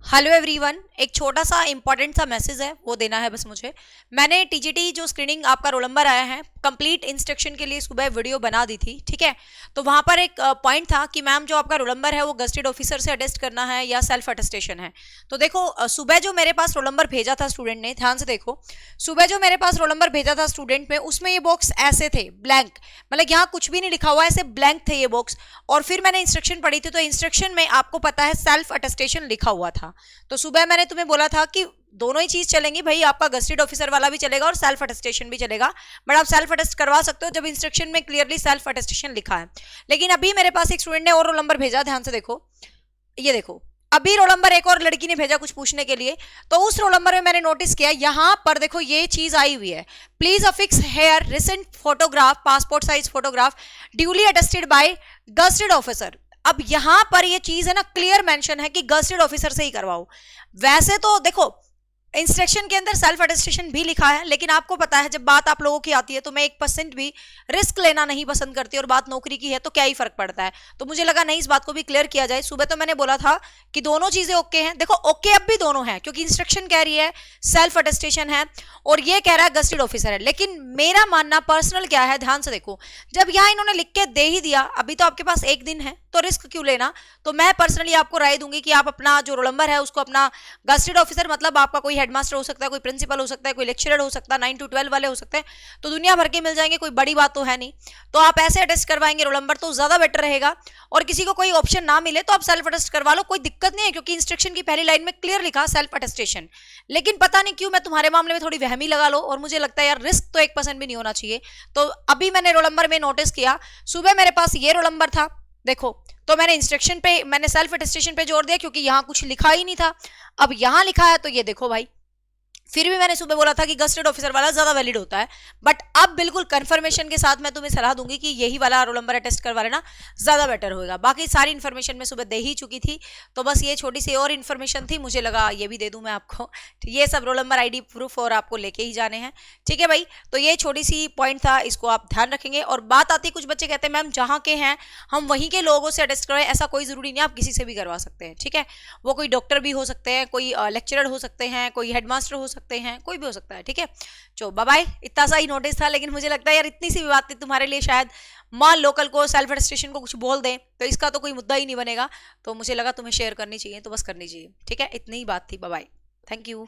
Hello everyone, एक छोटा सा इंपॉर्टेंट सा मैसेज है, वो देना है बस मुझे। मैंने टीजीटी जो स्क्रीनिंग आपका रोल नंबर आया है, कंप्लीट इंस्ट्रक्शन के लिए सुबह वीडियो बना दी थी, ठीक है। तो वहां पर एक पॉइंट था कि मैम जो आपका रोल नंबर है वो गस्टेड ऑफिसर से अटेस्ट करना है या सेल्फ अटेस्टेशन है। तो देखो सुबह जो मेरे पास रोल नंबर भेजा था स्टूडेंट ने, ध्यान से देखो, सुबह जो मेरे पास रोल नंबर भेजा था स्टूडेंट में, उसमें ये बॉक्स ऐसे थे ब्लैंक, मतलब यहाँ कुछ भी नहीं लिखा हुआ, ऐसे ब्लैंक थे ये बॉक्स। और फिर मैंने इंस्ट्रक्शन पढ़ी थी, तो इंस्ट्रक्शन में आपको पता है सेल्फ अटेस्टेशन लिखा हुआ था। तो सुबह मैंने तुम्हें बोला था कि दोनों ही चीज चलेंगी भाई, आपका गस्टेड ऑफिसर वाला भी चलेगा और सेल्फ अटेस्टेशन भी चलेगा, बट आप सेल्फ अटेस्ट करवा सकते हो जब इंस्ट्रक्शन में क्लियरली सेल्फ अटेस्टेशन लिखा है। लेकिन अभी मेरे पास एक स्टूडेंट ने और रोल नंबर भेजा, ध्यान से देखो, ये देखो, अभी रोल नंबर एक और लड़की ने भेजा कुछ पूछने के लिए। तो उस रोल नंबर में मैंने नोटिस किया, यहां पर देखो ये चीज आई हुई है, please affix here recent photograph, passport size photograph duly attested by gazetted officer. अब यहां पर ये चीज है ना, क्लियर मेंशन है कि गस्टेड ऑफिसर से ही करवाओ। वैसे तो देखो इंस्ट्रक्शन के अंदर सेल्फ अटेस्टेशन भी लिखा है, लेकिन आपको पता है जब बात आप लोगों की आती है तो मैं 1% भी रिस्क लेना नहीं पसंद करती, और बात नौकरी की है तो क्या ही फर्क पड़ता है। तो मुझे लगा नहीं, इस बात को भी क्लियर किया जाए। सुबह तो मैंने बोला था कि दोनों चीजें ओके हैं, देखो ओके अब भी दोनों हैं, क्योंकि इंस्ट्रक्शन कह रही है सेल्फ अटेस्टेशन है और ये कह रहा है गस्टेड ऑफिसर है। लेकिन मेरा मानना पर्सनल क्या है, ध्यान से देखो, जब यहाँ इन्होंने लिख के दे ही दिया, अभी तो आपके पास एक दिन है, तो रिस्क क्यों लेना। तो मैं पर्सनली आपको राय दूंगी कि आप अपना जो रोल नंबर है उसको अपना गस्टेड ऑफिसर, मतलब आपका कोई हेडमास्टर हो सकता है, कोई प्रिंसिपल हो सकता है, कोई लेक्चरर हो सकता है, 9 to 12 वाले हो सकते हैं, तो दुनिया भर के मिल जाएंगे, कोई बड़ी बात तो है नहीं। तो आप ऐसे अटेस्ट करवाएंगे रोल नंबर तो ज्यादा बेटर रहेगा। और किसी को कोई ऑप्शन ना मिले तो आप सेल्फ अटेस्ट करवा लो, कोई दिक्कत नहीं है, क्योंकि इंस्ट्रक्शन की पहली लाइन में क्लियर लिखा सेल्फ अटेस्टेशन। लेकिन पता नहीं क्यों मैं तुम्हारे मामले में थोड़ी वहमी लगा लो, और मुझे लगता है यार रिस्क तो 1% भी नहीं होना चाहिए। तो अभी मैंने रोल नंबर में नोटिस किया, सुबह मेरे पास ये रोल नंबर था, देखो, तो मैंने इंस्ट्रक्शन पे, मैंने सेल्फ अटेस्टेशन पे जोर दिया, क्योंकि यहां कुछ लिखा ही नहीं था। अब यहां लिखा है तो ये देखो भाई, फिर भी मैंने सुबह बोला था कि गस्टेड ऑफिसर वाला ज्यादा वैलिड होता है, बट अब बिल्कुल कंफर्मेशन के साथ मैं तुम्हें सलाह दूंगी कि यही वाला रोल नंबर अटेस्ट करवा लेना, ज्यादा बेटर होगा। बाकी सारी इन्फॉर्मेशन मैं सुबह दे ही चुकी थी, तो बस ये छोटी सी और इन्फॉर्मेशन थी, मुझे लगा ये भी दे दूं मैं आपको। तो ये सब रोल नंबर आईडी प्रूफ और आपको लेके ही जाने हैं, ठीक है भाई। तो ये छोटी सी पॉइंट था, इसको आप ध्यान रखेंगे। और बात आती, कुछ बच्चे कहते हैं मैम जहाँ के हैं हम वहीं के लोगों से अटेस्ट करवाएं, ऐसा कोई जरूरी नहीं, आप किसी से भी करवा सकते हैं, ठीक है। वो कोई डॉक्टर भी हो सकते हैं, कोई लेक्चरर हो सकते हैं, कोई हेडमास्टर हो सकते हैं, कोई भी हो सकता है, ठीक है। चलो बाय बाय, इतना सा ही नोटिस था, लेकिन मुझे लगता है यार इतनी सी भी बात थी तुम्हारे लिए, शायद मान लो कल को सेल्फ अटेस्टेशन को कुछ बोल दें तो इसका तो कोई मुद्दा ही नहीं बनेगा, तो मुझे लगा तुम्हें शेयर करनी चाहिए, तो बस करनी चाहिए, ठीक है। इतनी ही बात थी, बाय बाय, थैंक यू।